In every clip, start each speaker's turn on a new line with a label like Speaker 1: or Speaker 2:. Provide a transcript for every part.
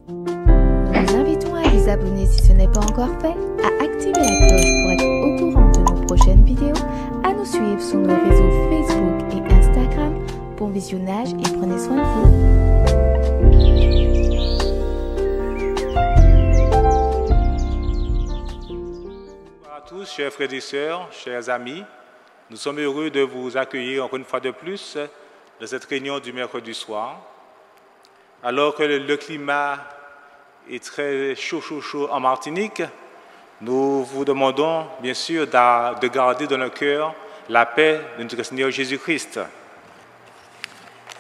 Speaker 1: Nous vous invitons à vous abonner si ce n'est pas encore fait, à activer la cloche pour être au courant de nos prochaines vidéos, à nous suivre sur nos réseaux Facebook et Instagram. Bon visionnage et prenez soin de vous.
Speaker 2: Bonjour à tous, chers frères et sœurs, chers amis. Nous sommes heureux de vous accueillir encore une fois de plus dans cette réunion du mercredi soir. Alors que le climat est très chaud en Martinique, nous vous demandons bien sûr de garder dans le cœur la paix de notre Seigneur Jésus-Christ.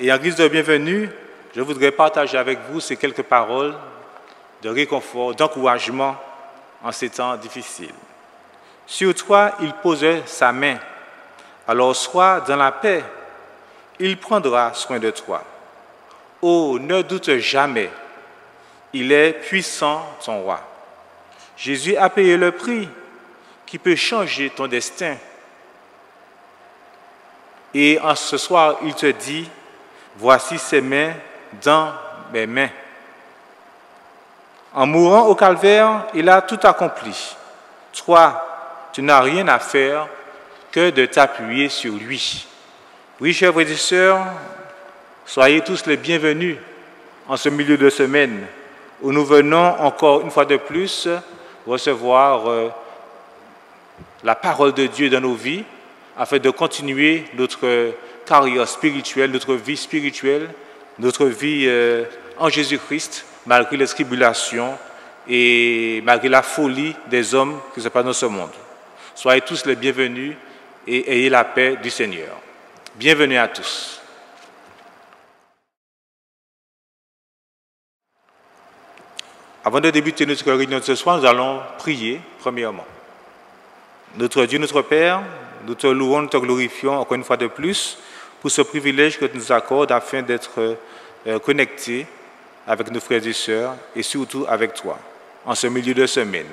Speaker 2: Et en guise de bienvenue, je voudrais partager avec vous ces quelques paroles de réconfort, d'encouragement en ces temps difficiles. Sur toi, il posait sa main. Alors sois dans la paix, il prendra soin de toi. Oh, ne doute jamais, il est puissant ton roi. Jésus a payé le prix qui peut changer ton destin. Et en ce soir, il te dit, voici ses mains dans mes mains. En mourant au calvaire, il a tout accompli. Toi, tu n'as rien à faire que de t'appuyer sur lui. Oui, chers frères et sœurs, soyez tous les bienvenus en ce milieu de semaine où nous venons encore une fois de plus recevoir la parole de Dieu dans nos vies afin de continuer notre carrière spirituelle, notre vie spirituelle, notre vie en Jésus-Christ, malgré les tribulations et malgré la folie des hommes qui se passent dans ce monde. Soyez tous les bienvenus et ayez la paix du Seigneur. Bienvenue à tous. Avant de débuter notre réunion de ce soir, nous allons prier premièrement. Notre Dieu, notre Père, nous te louons, nous te glorifions encore une fois de plus pour ce privilège que tu nous accordes afin d'être connectés avec nos frères et sœurs et surtout avec toi en ce milieu de semaine.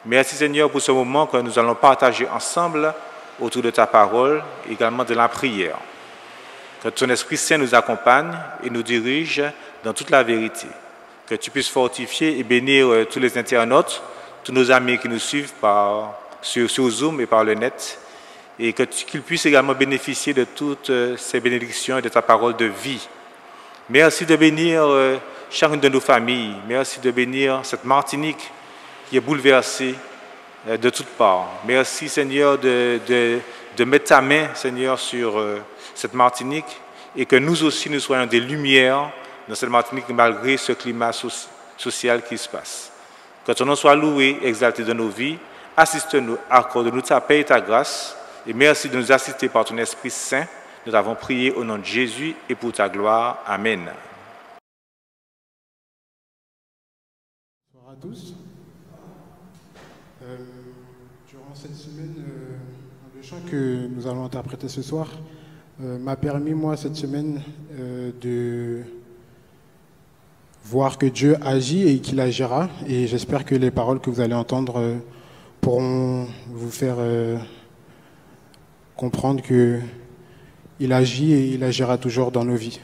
Speaker 2: Merci Seigneur pour ce moment que nous allons partager ensemble autour de ta parole, également de la prière. Que ton Esprit Saint nous accompagne et nous dirige dans toute la vérité. Que tu puisses fortifier et bénir tous les internautes, tous nos amis qui nous suivent sur Zoom et par le net, et qu'ils puissent également bénéficier de toutes ces bénédictions et de ta parole de vie. Merci de bénir chacune de nos familles. Merci de bénir cette Martinique qui est bouleversée de toutes parts. Merci Seigneur de mettre ta main, Seigneur, sur cette Martinique et que nous aussi nous soyons des lumières dans cette Martinique malgré ce climat social qui se passe. Que ton nom soit loué, exalté dans nos vies. Assiste-nous, accorde-nous ta paix et ta grâce. Et merci de nous assister par ton Esprit Saint. Nous avons prié au nom de Jésus et pour ta gloire. Amen.
Speaker 3: Bonsoir à tous. Durant cette semaine, le chant que nous allons interpréter ce soir m'a permis, moi, cette semaine, de voir que Dieu agit et qu'il agira. Et j'espère que les paroles que vous allez entendre pourront vous faire comprendre qu'il agit et il agira toujours dans nos vies.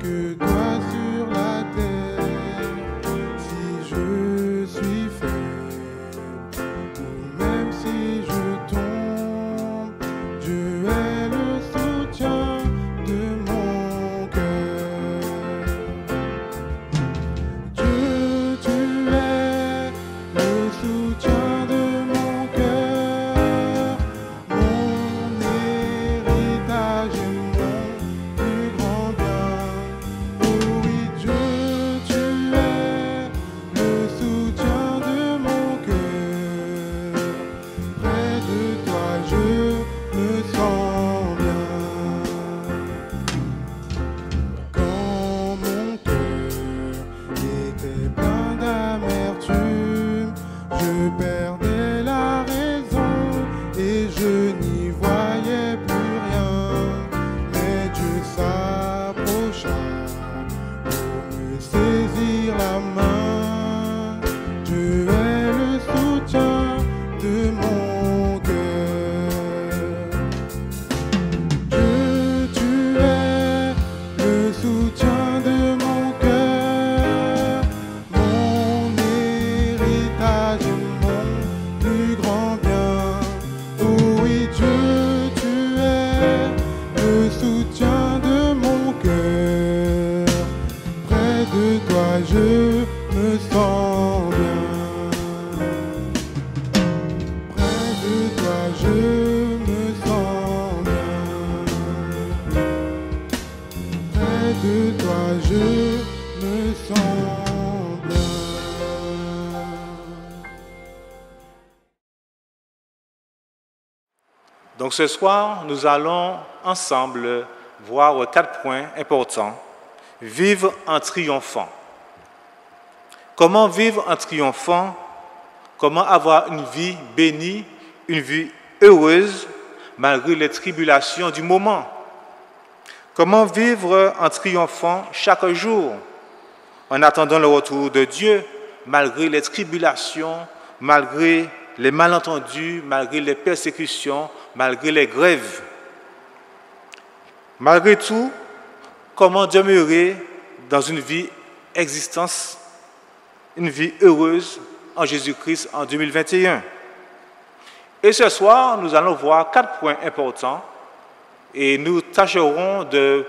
Speaker 4: Que toi sur la terre.
Speaker 3: Je perdais la raison et je n'y voyais plus rien. Mais Dieu s'approcha pour me saisir la main. Dieu est le soutien de mon cœur. Dieu, tu es le soutien de mon cœur, mon héritage et mon plus grand bien. Oh oui, Dieu, tu es le soutien de mon cœur. Près de toi, je me sens bien. Près de toi, je me sens bien. Près de toi, je me sens bien.
Speaker 2: Donc ce soir, nous allons ensemble voir 4 points importants. Vivre en triomphant. Comment vivre en triomphant? Comment avoir une vie bénie, une vie heureuse malgré les tribulations du moment? Comment vivre en triomphant chaque jour en attendant le retour de Dieu malgré les tribulations, malgré les malentendus, malgré les persécutions, malgré les grèves? Malgré tout, comment demeurer dans une vie existence, une vie heureuse en Jésus-Christ en 2021? Et ce soir, nous allons voir 4 points importants et nous tâcherons de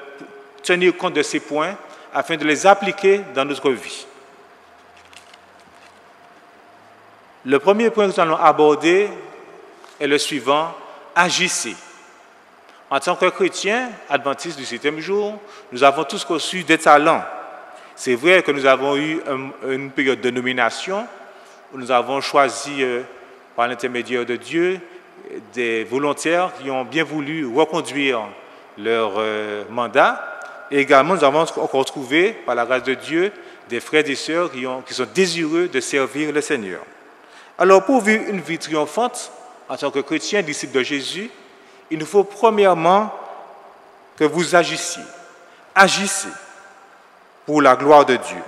Speaker 2: tenir compte de ces points afin de les appliquer dans notre vie. Le premier point que nous allons aborder est le suivant: agissez. En tant que chrétiens adventistes du 7e jour, nous avons tous reçu des talents. C'est vrai que nous avons eu une période de nomination où nous avons choisi, par l'intermédiaire de Dieu, des volontaires qui ont bien voulu reconduire leur mandat. Et également, nous avons encore trouvé, par la grâce de Dieu, des frères et sœurs qui sont désireux de servir le Seigneur. Alors, pour vivre une vie triomphante, en tant que chrétiens, disciples de Jésus, il nous faut premièrement que vous agissiez. Agissez pour la gloire de Dieu.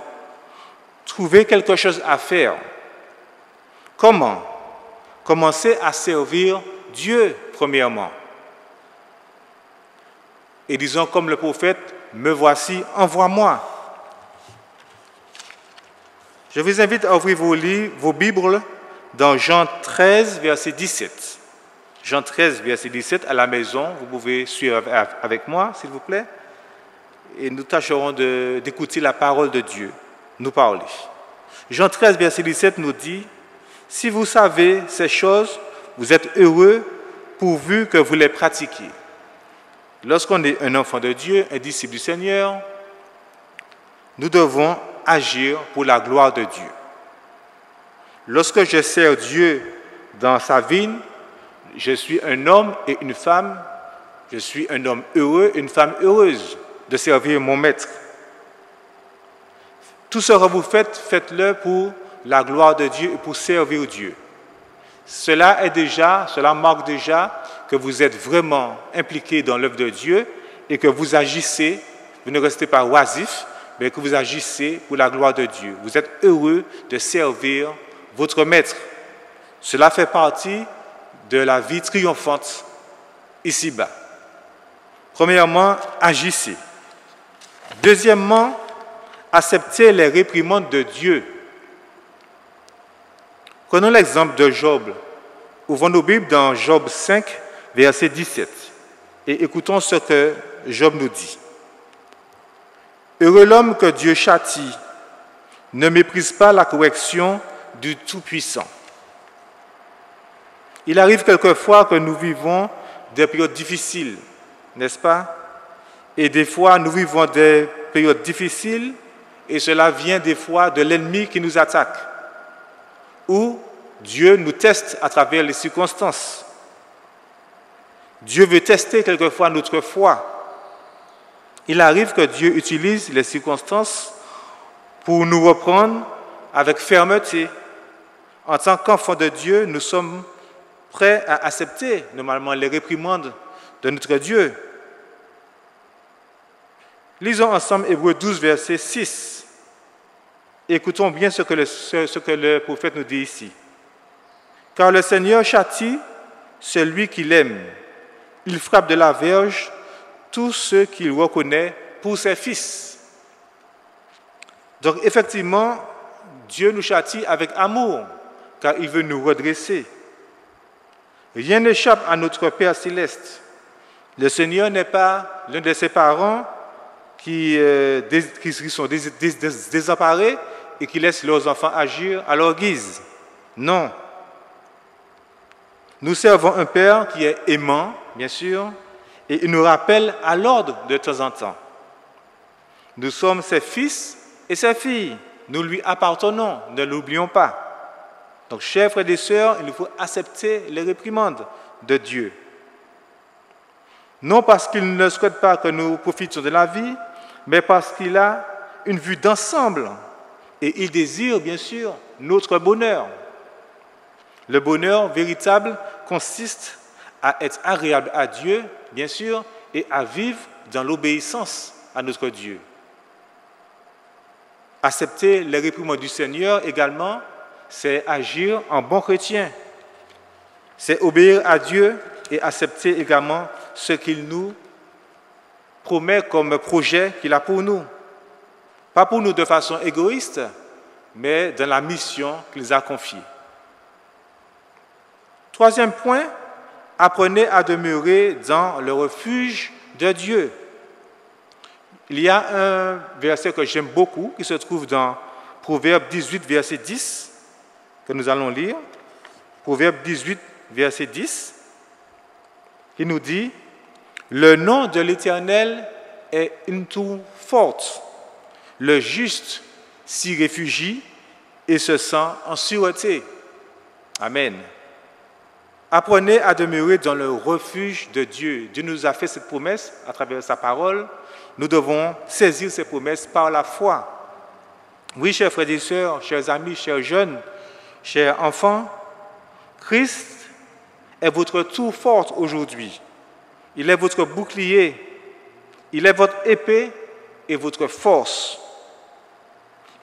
Speaker 2: Trouvez quelque chose à faire. Comment? Commencez à servir Dieu premièrement. Et disons comme le prophète: me voici, envoie-moi. Je vous invite à ouvrir vos Bibles dans Jean 13, verset 17. Jean 13, verset 17, à la maison, vous pouvez suivre avec moi, s'il vous plaît. Et nous tâcherons d'écouter la parole de Dieu nous parler. Jean 13, verset 17 nous dit: si vous savez ces choses, vous êtes heureux pourvu que vous les pratiquiez. Lorsqu'on est un enfant de Dieu, un disciple du Seigneur, nous devons agir pour la gloire de Dieu. Lorsque je sers Dieu dans sa vigne, je suis un homme et une femme, je suis un homme heureux, une femme heureuse de servir mon maître. Tout ce que vous faites, faites-le pour la gloire de Dieu et pour servir Dieu. Cela marque déjà que vous êtes vraiment impliqué dans l'œuvre de Dieu et que vous agissez, vous ne restez pas oisif, mais que vous agissez pour la gloire de Dieu. Vous êtes heureux de servir votre maître. Cela fait partie de la vie triomphante ici-bas. Premièrement, agissez. Deuxièmement, acceptez les réprimandes de Dieu. Prenons l'exemple de Job. Ouvrons nos Bibles dans Job 5, verset 17. Et écoutons ce que Job nous dit. Heureux l'homme que Dieu châtie, ne méprise pas la correction du Tout-Puissant. Il arrive quelquefois que nous vivons des périodes difficiles, n'est-ce pas? Et des fois, nous vivons des périodes difficiles et cela vient des fois de l'ennemi qui nous attaque. Ou Dieu nous teste à travers les circonstances. Dieu veut tester quelquefois notre foi. Il arrive que Dieu utilise les circonstances pour nous reprendre avec fermeté, en tant qu'enfants de Dieu, nous sommes prêts à accepter normalement les réprimandes de notre Dieu. Lisons ensemble Hébreux 12, verset 6. Écoutons bien ce que le prophète nous dit ici. Car le Seigneur châtie celui qu'il aime. Il frappe de la verge tous ceux qu'il reconnaît pour ses fils. Donc effectivement, Dieu nous châtie avec amour, car il veut nous redresser. Rien n'échappe à notre Père céleste. Le Seigneur n'est pas l'un de ses parents qui sont désemparés et qui laissent leurs enfants agir à leur guise. Non. Nous servons un Père qui est aimant, bien sûr, et il nous rappelle à l'ordre de temps en temps. Nous sommes ses fils et ses filles. Nous lui appartenons, ne l'oublions pas. Donc, chers frères et sœurs, il nous faut accepter les réprimandes de Dieu. Non parce qu'il ne souhaite pas que nous profitions de la vie, mais parce qu'il a une vue d'ensemble et il désire, bien sûr, notre bonheur. Le bonheur véritable consiste à être agréable à Dieu, bien sûr, et à vivre dans l'obéissance à notre Dieu. Accepter les réprimandes du Seigneur également, c'est agir en bon chrétien. C'est obéir à Dieu et accepter également ce qu'il nous promet comme projet qu'il a pour nous. Pas pour nous de façon égoïste, mais dans la mission qu'il nous a confiée. Troisième point, apprenez à demeurer dans le refuge de Dieu. Il y a un verset que j'aime beaucoup qui se trouve dans Proverbe 18, verset 10, que nous allons lire. Proverbe 18, verset 10, qui nous dit « Le nom de l'Éternel est une tour forte. Le juste s'y réfugie et se sent en sûreté. » Amen. Apprenez à demeurer dans le refuge de Dieu. Dieu nous a fait cette promesse à travers sa parole. Nous devons saisir ces promesses par la foi. Oui, chers frères et sœurs, chers amis, chers jeunes, chers enfants, Christ est votre tour forte aujourd'hui. Il est votre bouclier. Il est votre épée et votre force.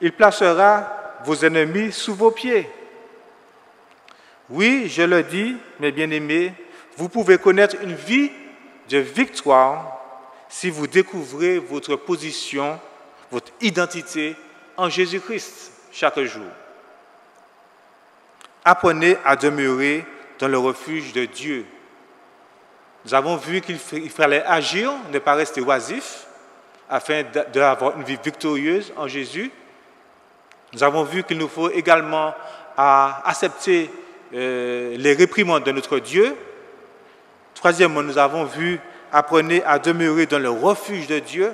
Speaker 2: Il placera vos ennemis sous vos pieds. Oui, je le dis, mes bien-aimés, vous pouvez connaître une vie de victoire si vous découvrez votre position, votre identité en Jésus-Christ chaque jour. Apprenez à demeurer dans le refuge de Dieu. Nous avons vu qu'il fallait agir, ne pas rester oisif, afin d'avoir une vie victorieuse en Jésus. Nous avons vu qu'il nous faut également accepter les réprimandes de notre Dieu. Troisièmement, nous avons vu apprenez à demeurer dans le refuge de Dieu.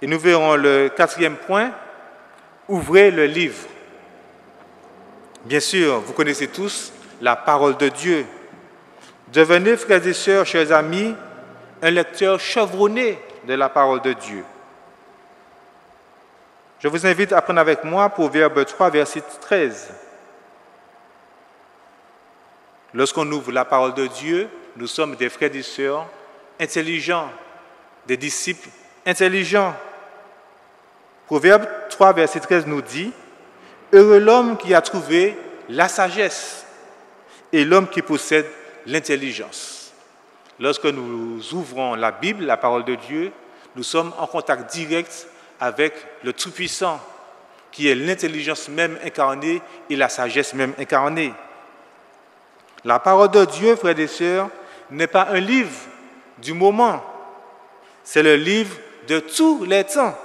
Speaker 2: Et nous verrons le quatrième point, ouvrez le livre. Bien sûr, vous connaissez tous la parole de Dieu. Devenez, frères et sœurs, chers amis, un lecteur chevronné de la parole de Dieu. Je vous invite à prendre avec moi Proverbe 3, verset 13. Lorsqu'on ouvre la parole de Dieu, nous sommes des frères et sœurs intelligents, des disciples intelligents. Proverbe 3, verset 13 nous dit « Heureux l'homme qui a trouvé la sagesse et l'homme qui possède l'intelligence. » Lorsque nous ouvrons la Bible, la parole de Dieu, nous sommes en contact direct avec le Tout-Puissant, qui est l'intelligence même incarnée et la sagesse même incarnée. La parole de Dieu, frères et sœurs, n'est pas un livre du moment. C'est le livre de tous les temps.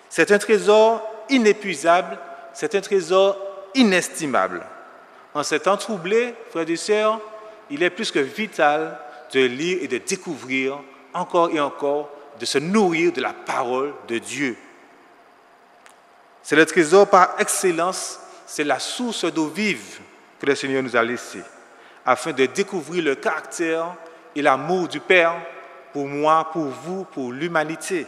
Speaker 2: C'est un trésor inépuisable, c'est un trésor inestimable. En ces temps troublés, frères et sœurs, il est plus que vital de lire et de découvrir encore et encore, de se nourrir de la parole de Dieu. C'est le trésor par excellence, c'est la source d'eau vive que le Seigneur nous a laissée, afin de découvrir le caractère et l'amour du Père pour moi, pour vous, pour l'humanité.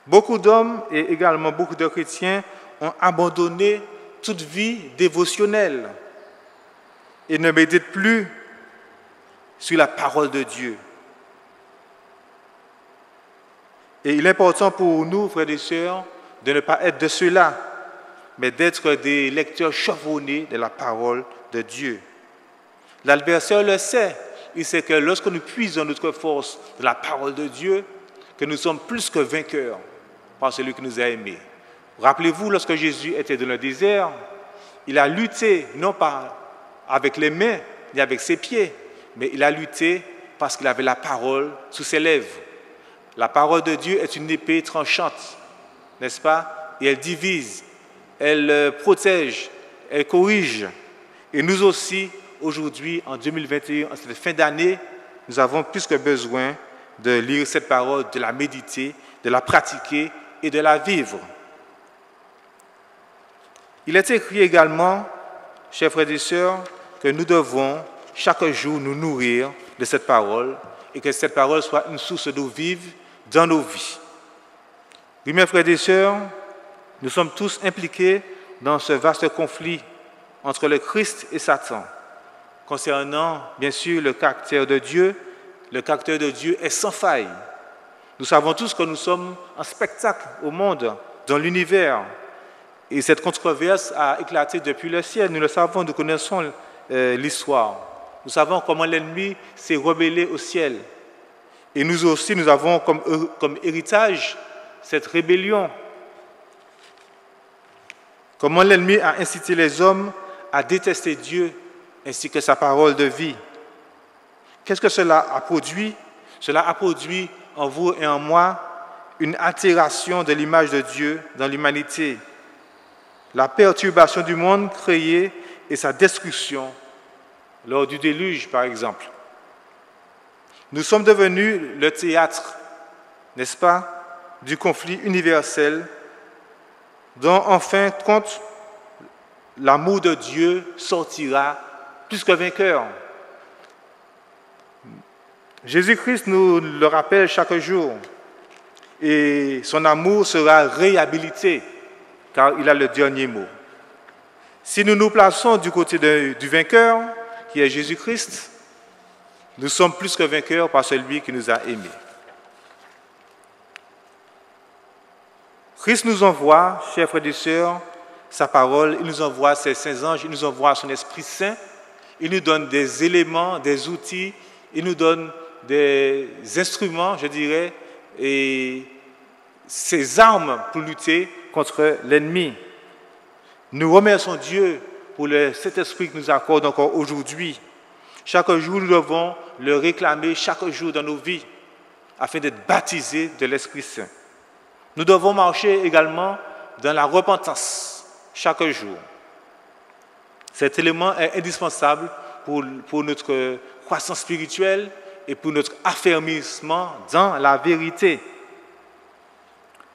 Speaker 2: Beaucoup d'hommes et également beaucoup de chrétiens ont abandonné toute vie dévotionnelle et ne médite plus sur la parole de Dieu. Et il est important pour nous, frères et sœurs, de ne pas être de ceux-là, mais d'être des lecteurs chevronnés de la parole de Dieu. L'adversaire le sait. Il sait que lorsque nous puisons notre force de la parole de Dieu, que nous sommes plus que vainqueurs par celui qui nous a aimés. Rappelez-vous, lorsque Jésus était dans le désert, il a lutté, non pas avec les mains, ni avec ses pieds, mais il a lutté parce qu'il avait la parole sous ses lèvres. La parole de Dieu est une épée tranchante, n'est-ce pas? Et elle divise, elle protège, elle corrige. Et nous aussi, aujourd'hui, en 2021, en cette fin d'année, nous avons plus que besoin de lire cette parole, de la méditer, de la pratiquer et de la vivre. Il est écrit également, chers frères et sœurs, que nous devons chaque jour nous nourrir de cette parole et que cette parole soit une source d'eau vive dans nos vies. Oui, mes frères et sœurs, nous sommes tous impliqués dans ce vaste conflit entre le Christ et Satan. Concernant, bien sûr, le caractère de Dieu est sans faille. Nous savons tous que nous sommes un spectacle au monde, dans l'univers. Et cette controverse a éclaté depuis le ciel. Nous le savons, nous connaissons l'histoire. Nous savons comment l'ennemi s'est rebellé au ciel. Et nous aussi, nous avons comme héritage cette rébellion. Comment l'ennemi a incité les hommes à détester Dieu ainsi que sa parole de vie. Qu'est-ce que cela a produit? Cela a produit en vous et en moi une altération de l'image de Dieu dans l'humanité, la perturbation du monde créé et sa destruction lors du déluge, par exemple. Nous sommes devenus le théâtre, n'est-ce pas, du conflit universel dont, en fin de compte, l'amour de Dieu sortira plus que vainqueur. Jésus-Christ nous le rappelle chaque jour et son amour sera réhabilité car il a le dernier mot. Si nous nous plaçons du côté du vainqueur, qui est Jésus-Christ, nous sommes plus que vainqueurs par celui qui nous a aimés. Christ nous envoie, chers frères et sœurs, sa parole, il nous envoie ses saints anges, il nous envoie son Esprit Saint, il nous donne des éléments, des outils, il nous donne des instruments, je dirais, et ses armes pour lutter contre l'ennemi. Nous remercions Dieu pour le Saint-Esprit qui nous accorde encore aujourd'hui. Chaque jour, nous devons le réclamer chaque jour dans nos vies afin d'être baptisés de l'Esprit Saint. Nous devons marcher également dans la repentance chaque jour. Cet élément est indispensable pour notre croissance spirituelle et pour notre affermissement dans la vérité.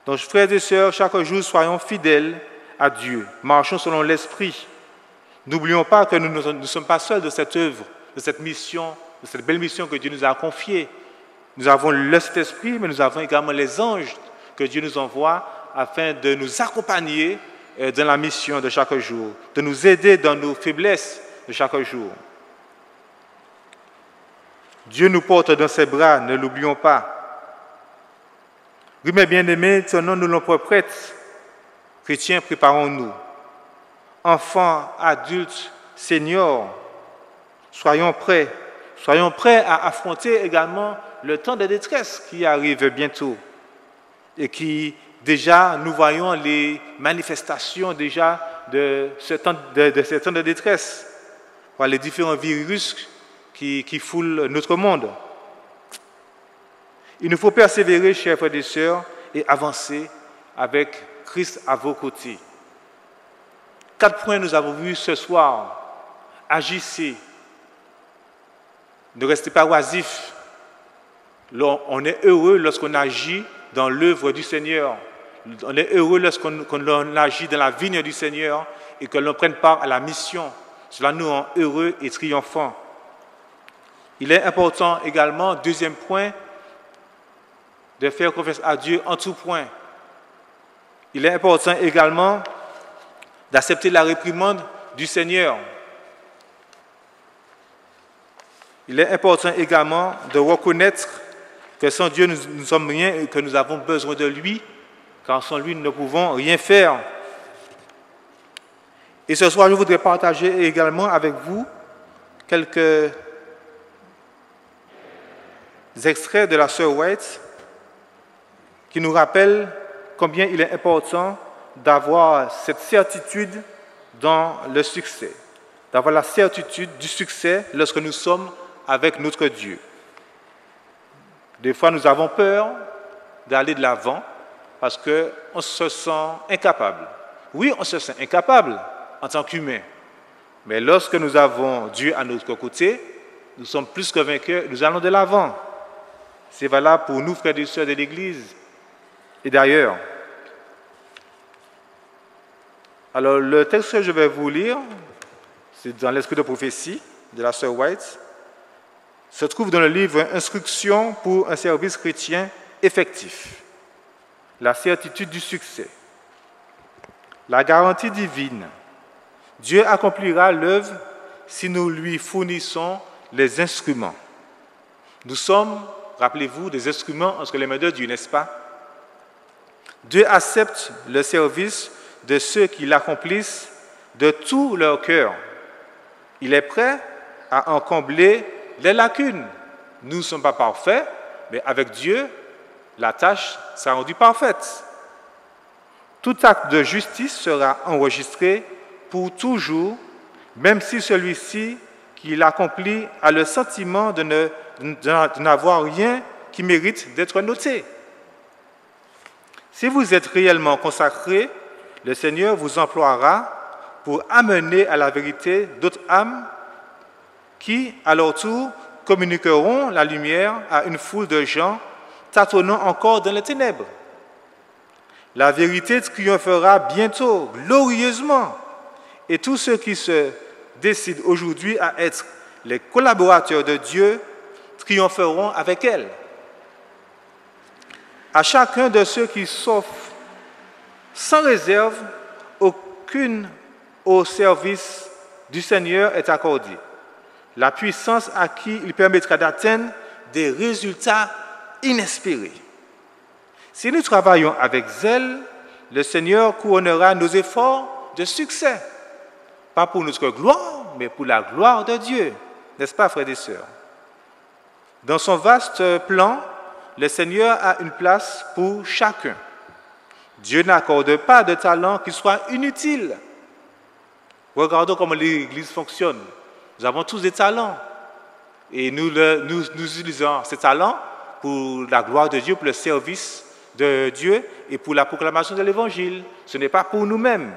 Speaker 2: Donc, frères et sœurs, chaque jour, soyons fidèles à Dieu. Marchons selon l'Esprit. N'oublions pas que nous ne sommes pas seuls de cette œuvre, de cette mission, de cette belle mission que Dieu nous a confiée. Nous avons le Saint-Esprit, mais nous avons également les anges que Dieu nous envoie afin de nous accompagner dans la mission de chaque jour, de nous aider dans nos faiblesses de chaque jour. Dieu nous porte dans ses bras, ne l'oublions pas. Oui, mes bien-aimés, tenons-nous l'emploi prêts. Chrétiens, préparons-nous. Enfants, adultes, seniors, soyons prêts. Soyons prêts à affronter également le temps de détresse qui arrive bientôt et qui, déjà, nous voyons les manifestations déjà de ce temps de détresse, par les différents virus qui foulent notre monde. Il nous faut persévérer, chers frères et sœurs, et avancer avec Christ à vos côtés. 4 points nous avons vus ce soir. Agissez. Ne restez pas oisifs. On est heureux lorsqu'on agit dans l'œuvre du Seigneur. On est heureux lorsqu'on agit dans la vigne du Seigneur et que l'on prenne part à la mission. Cela nous rend heureux et triomphants. Il est important également, deuxième point, de faire confiance à Dieu en tout point. Il est important également d'accepter la réprimande du Seigneur. Il est important également de reconnaître que sans Dieu, nous ne sommes rien et que nous avons besoin de lui, car sans lui, nous ne pouvons rien faire. Et ce soir, je voudrais partager également avec vous quelques extraits de la sœur White qui nous rappellent combien il est important d'avoir cette certitude dans le succès, d'avoir la certitude du succès lorsque nous sommes avec notre Dieu. Des fois, nous avons peur d'aller de l'avant parce qu'on se sent incapable. Oui, on se sent incapable en tant qu'humain, mais lorsque nous avons Dieu à notre côté, nous sommes plus que vainqueurs, nous allons de l'avant. C'est valable pour nous, frères et sœurs de l'Église. Et d'ailleurs, alors le texte que je vais vous lire, c'est dans l'esprit de prophétie de la sœur White, se trouve dans le livre « Instructions pour un service chrétien effectif ». La certitude du succès. La garantie divine. Dieu accomplira l'œuvre si nous lui fournissons les instruments. Nous sommes, rappelez-vous, des instruments entre les mains de Dieu, n'est-ce pas? Dieu accepte le service de ceux qui l'accomplissent de tout leur cœur. Il est prêt à en combler les lacunes. Nous ne sommes pas parfaits, mais avec Dieu, la tâche sera rendue parfaite. Tout acte de justice sera enregistré pour toujours, même si celui-ci qui l'accomplit a le sentiment de n'avoir rien qui mérite d'être noté. Si vous êtes réellement consacré, le Seigneur vous emploiera pour amener à la vérité d'autres âmes qui, à leur tour, communiqueront la lumière à une foule de gens tâtonnant encore dans les ténèbres. La vérité triomphera bientôt, glorieusement, et tous ceux qui se décident aujourd'hui à être les collaborateurs de Dieu triompheront avec elle. À chacun de ceux qui s'offrent sans réserve, aucune au service du Seigneur est accordée. La puissance à qui il permettra d'atteindre des résultats inespérés. Si nous travaillons avec zèle, le Seigneur couronnera nos efforts de succès. Pas pour notre gloire, mais pour la gloire de Dieu. N'est-ce pas, frères et sœurs? Dans son vaste plan, le Seigneur a une place pour chacun. Dieu n'accorde pas de talent qui soit inutile. Regardons comment l'Église fonctionne. Nous avons tous des talents. Et nous utilisons ces talents pour la gloire de Dieu, pour le service de Dieu et pour la proclamation de l'Évangile. Ce n'est pas pour nous-mêmes.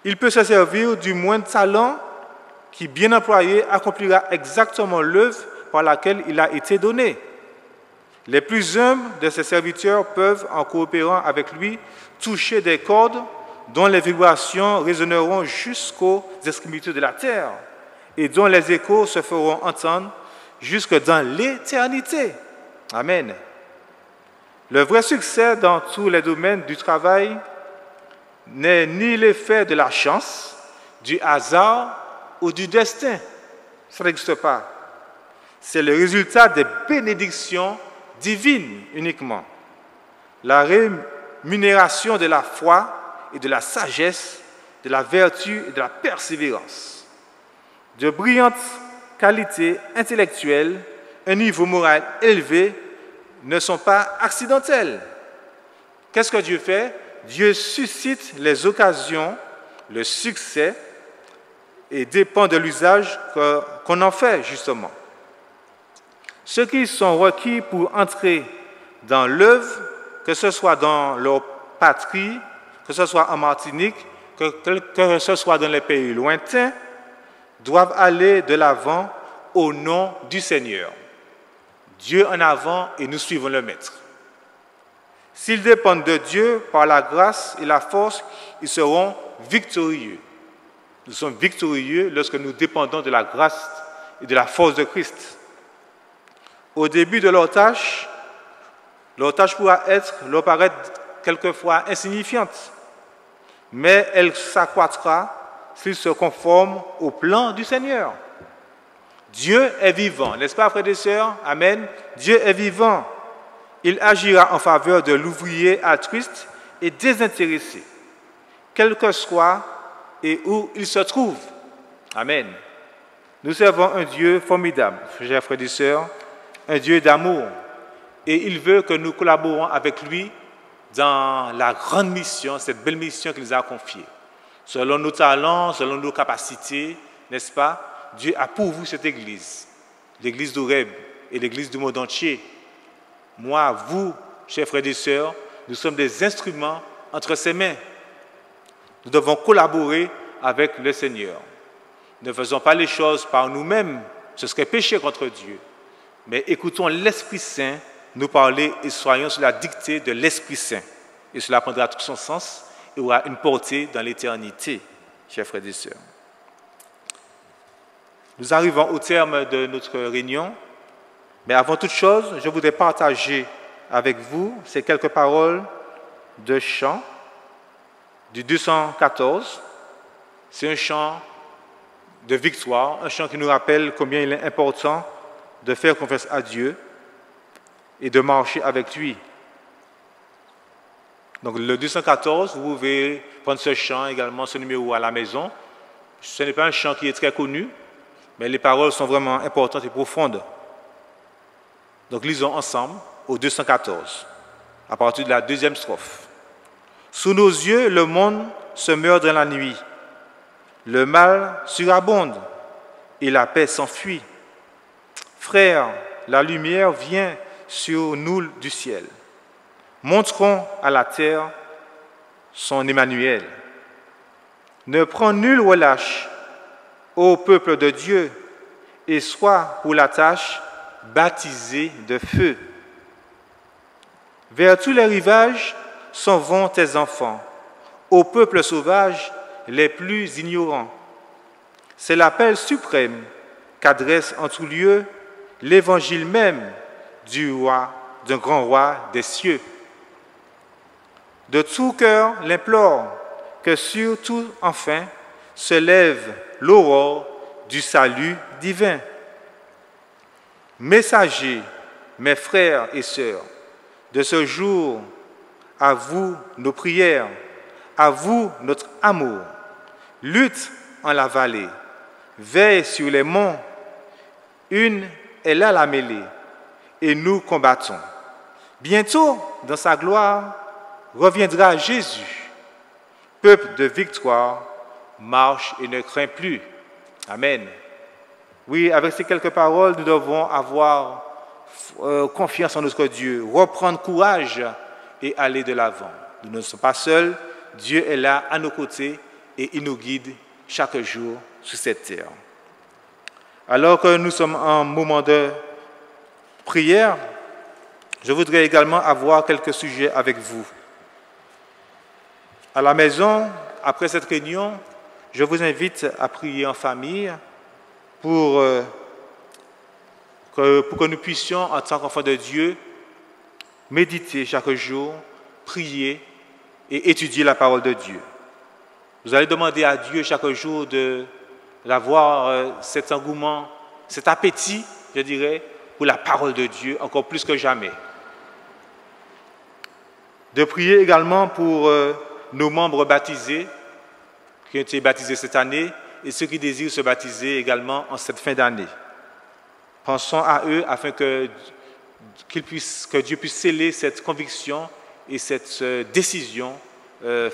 Speaker 2: Il peut se servir du moindre talent qui, bien employé, accomplira exactement l'œuvre par laquelle il a été donné. Les plus humbles de ses serviteurs peuvent, en coopérant avec lui, toucher des cordes dont les vibrations résonneront jusqu'aux extrémités de la terre et dont les échos se feront entendre jusque dans l'éternité. Amen. Le vrai succès dans tous les domaines du travail n'est ni l'effet de la chance, du hasard ou du destin. Ça n'existe pas. C'est le résultat des bénédictions divines uniquement. La rémunération de la foi et de la sagesse, de la vertu et de la persévérance. De brillantes qualités intellectuelles, un niveau moral élevé ne sont pas accidentelles. Qu'est-ce que Dieu fait? Dieu suscite les occasions, le succès, et dépend de l'usage qu'on en fait, justement. Ceux qui sont requis pour entrer dans l'œuvre, que ce soit dans leur patrie, que ce soit en Martinique, que ce soit dans les pays lointains, doivent aller de l'avant au nom du Seigneur. Dieu en avant et nous suivons le Maître. S'ils dépendent de Dieu par la grâce et la force, ils seront victorieux. Nous sommes victorieux lorsque nous dépendons de la grâce et de la force de Christ. Au début de leur tâche pourra leur paraître quelquefois insignifiante. mais elle s'accroîtra s'il se conforme au plan du Seigneur. Dieu est vivant, n'est-ce pas, frères et sœurs? Amen. Dieu est vivant. Il agira en faveur de l'ouvrier altruiste et désintéressé, quel que soit et où il se trouve. Amen. Nous servons un Dieu formidable, chers frères et sœurs, un Dieu d'amour. Et il veut que nous collaborons avec lui dans la grande mission, cette belle mission qu'il nous a confiée. Selon nos talents, selon nos capacités, n'est-ce pas? Dieu a pourvu cette église, l'église d'Oreb et l'église du monde entier. Moi, vous, chers frères et sœurs, nous sommes des instruments entre ses mains. Nous devons collaborer avec le Seigneur. Ne faisons pas les choses par nous-mêmes, ce serait péché contre Dieu. Mais écoutons l'Esprit Saint nous parler et soyons sous la dictée de l'Esprit Saint. Et cela prendra tout son sens et aura une portée dans l'éternité, chers frères et sœurs. Nous arrivons au terme de notre réunion, mais avant toute chose, je voudrais partager avec vous ces quelques paroles de chant du 214. C'est un chant de victoire, un chant qui nous rappelle combien il est important de faire confiance à Dieu et de marcher avec lui. Donc le 214, vous pouvez prendre ce chant également, ce numéro à la maison. Ce n'est pas un chant qui est très connu, mais les paroles sont vraiment importantes et profondes. Donc lisons ensemble au 214, à partir de la deuxième strophe. Sous nos yeux, le monde se meurt dans la nuit. Le mal surabonde et la paix s'enfuit. Frères, la lumière vient sur nous du ciel. Montrons à la terre son Emmanuel. Ne prends nul relâche ô peuple de Dieu et sois pour la tâche baptisé de feu. Vers tous les rivages s'en vont tes enfants, ô peuple sauvage les plus ignorants. C'est l'appel suprême qu'adresse en tout lieu l'évangile même du roi, d'un grand roi des cieux. De tout cœur l'implore que sur tout enfin se lève l'aurore du salut divin. Messagers, mes frères et sœurs, de ce jour, à vous nos prières, à vous notre amour. Lutte en la vallée, veille sur les monts, une est là la mêlée, et nous combattons. Bientôt, dans sa gloire, reviendra Jésus. Peuple de victoire, marche et ne craint plus. Amen. Oui, avec ces quelques paroles, nous devons avoir confiance en notre Dieu, reprendre courage et aller de l'avant. Nous ne sommes pas seuls, Dieu est là à nos côtés et il nous guide chaque jour sur cette terre. Alors que nous sommes en moment de prière, je voudrais également avoir quelques sujets avec vous. À la maison, après cette réunion, je vous invite à prier en famille pour que nous puissions, en tant qu'enfants de Dieu, méditer chaque jour, prier et étudier la parole de Dieu. Vous allez demander à Dieu chaque jour d'avoir cet engouement, cet appétit, je dirais, pour la parole de Dieu, encore plus que jamais. De prier également pour nos membres baptisés, qui ont été baptisés cette année, et ceux qui désirent se baptiser également en cette fin d'année. Pensons à eux afin que Dieu puisse sceller cette conviction et cette décision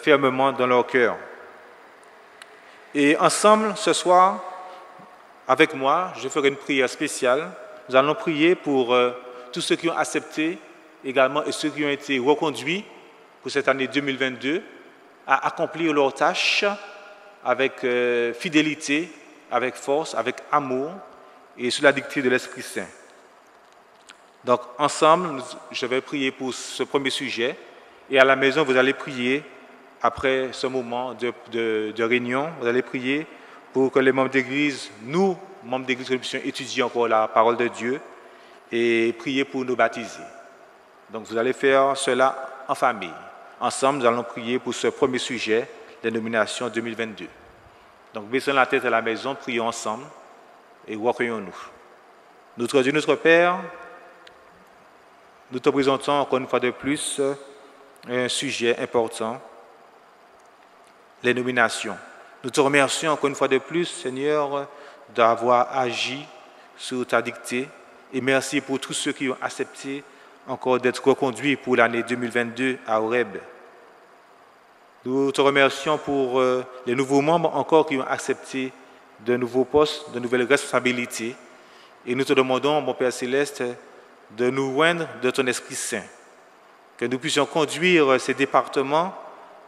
Speaker 2: fermement dans leur cœur. Et ensemble, ce soir, avec moi, je ferai une prière spéciale. Nous allons prier pour tous ceux qui ont accepté également et ceux qui ont été reconduits pour cette année 2022 à accomplir leurs tâches avec fidélité, avec force, avec amour et sous la dictée de l'Esprit Saint. Donc, ensemble, je vais prier pour ce premier sujet et à la maison, vous allez prier après ce moment de réunion, vous allez prier pour que les membres d'Église, nous, membres d'Église, que nous puissions étudier encore la parole de Dieu et prier pour nous baptiser. Donc, vous allez faire cela en famille. Ensemble, nous allons prier pour ce premier sujet, des nominations 2022. Donc, baissons la tête à la maison, prions ensemble et recueillons-nous. Notre Dieu, notre Père, nous te présentons encore une fois de plus un sujet important, les nominations. Nous te remercions encore une fois de plus, Seigneur, d'avoir agi sur ta dictée et merci pour tous ceux qui ont accepté encore d'être reconduits pour l'année 2022 à Horeb. Nous te remercions pour les nouveaux membres encore qui ont accepté de nouveaux postes, de nouvelles responsabilités. Et nous te demandons, mon Père Céleste, de nous joindre de ton Esprit Saint, que nous puissions conduire ces départements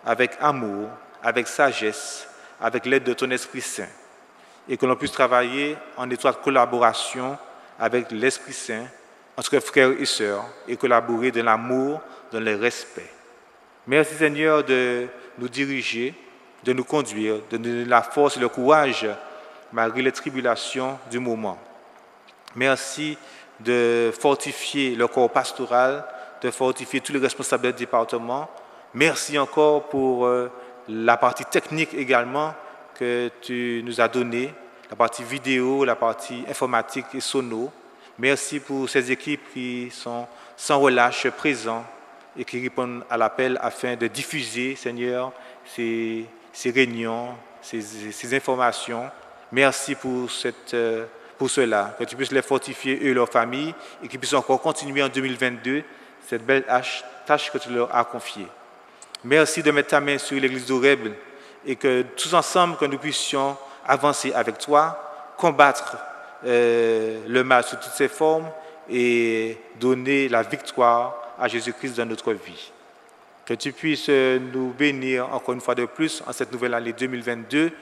Speaker 2: avec amour, avec sagesse, avec l'aide de ton Esprit Saint, et que l'on puisse travailler en étroite collaboration avec l'Esprit Saint, entre frères et sœurs, et collaborer dans l'amour, dans le respect. Merci Seigneur de nous diriger, de nous conduire, de nous donner la force et le courage malgré les tribulations du moment. Merci de fortifier le corps pastoral, de fortifier tous les responsables du département. Merci encore pour la partie technique également que tu nous as donnée, la partie vidéo, la partie informatique et sono. Merci pour ces équipes qui sont sans relâche présents et qui répondent à l'appel afin de diffuser, Seigneur, ces réunions, ces informations. Merci pour cela, que tu puisses les fortifier, eux et leurs familles, et qu'ils puissent encore continuer en 2022 cette belle tâche que tu leur as confiée. Merci de mettre ta main sur l'église d'Horeb et que tous ensemble, que nous puissions avancer avec toi, combattre le mal sous toutes ses formes et donner la victoire à Jésus-Christ dans notre vie. Que tu puisses nous bénir encore une fois de plus en cette nouvelle année 2022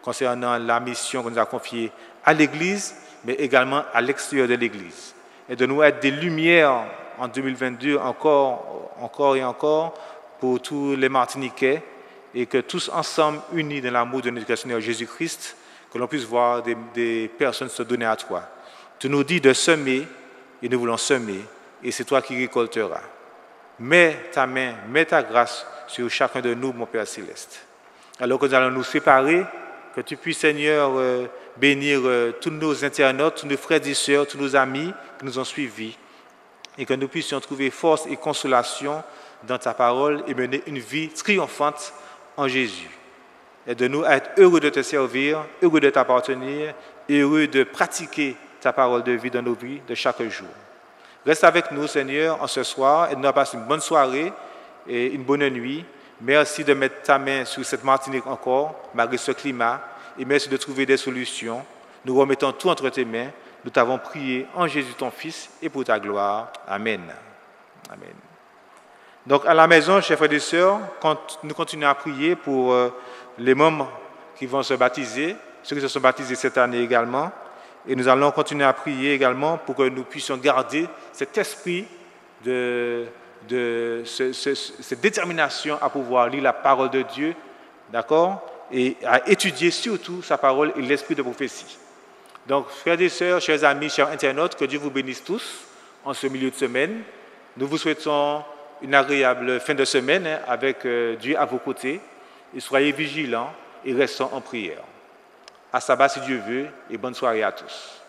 Speaker 2: concernant la mission qu'on nous a confiée à l'Église, mais également à l'extérieur de l'Église. Et de nous être des lumières en 2022 encore et encore pour tous les Martiniquais et que tous ensemble, unis dans l'amour de notre Seigneur Jésus-Christ, que l'on puisse voir des personnes se donner à toi. Tu nous dis de semer et nous voulons semer et c'est toi qui récolteras. Mets ta main, mets ta grâce sur chacun de nous, mon Père Céleste. Alors que nous allons nous séparer, que tu puisses, Seigneur, bénir tous nos internautes, tous nos frères et sœurs, tous nos amis qui nous ont suivis et que nous puissions trouver force et consolation dans ta parole et mener une vie triomphante en Jésus. Aide-nous à être heureux de te servir, heureux de t'appartenir, heureux de pratiquer ta parole de vie dans nos vies de chaque jour. Reste avec nous, Seigneur, en ce soir. Aide-nous à passer une bonne soirée et une bonne nuit. Merci de mettre ta main sur cette Martinique encore, malgré ce climat, et merci de trouver des solutions. Nous remettons tout entre tes mains. Nous t'avons prié en Jésus, ton Fils, et pour ta gloire. Amen. Amen. Donc, à la maison, chers frères et sœurs, nous continuons à prier pour les membres qui vont se baptiser, ceux qui se sont baptisés cette année également. Et nous allons continuer à prier également pour que nous puissions garder cet esprit cette détermination à pouvoir lire la parole de Dieu, d'accord, et à étudier surtout sa parole et l'esprit de prophétie. Donc, frères et sœurs, chers amis, chers internautes, que Dieu vous bénisse tous en ce milieu de semaine. Nous vous souhaitons une agréable fin de semaine avec Dieu à vos côtés. Et soyez vigilants et restons en prière. À sabbat si Dieu veut et bonne soirée à tous.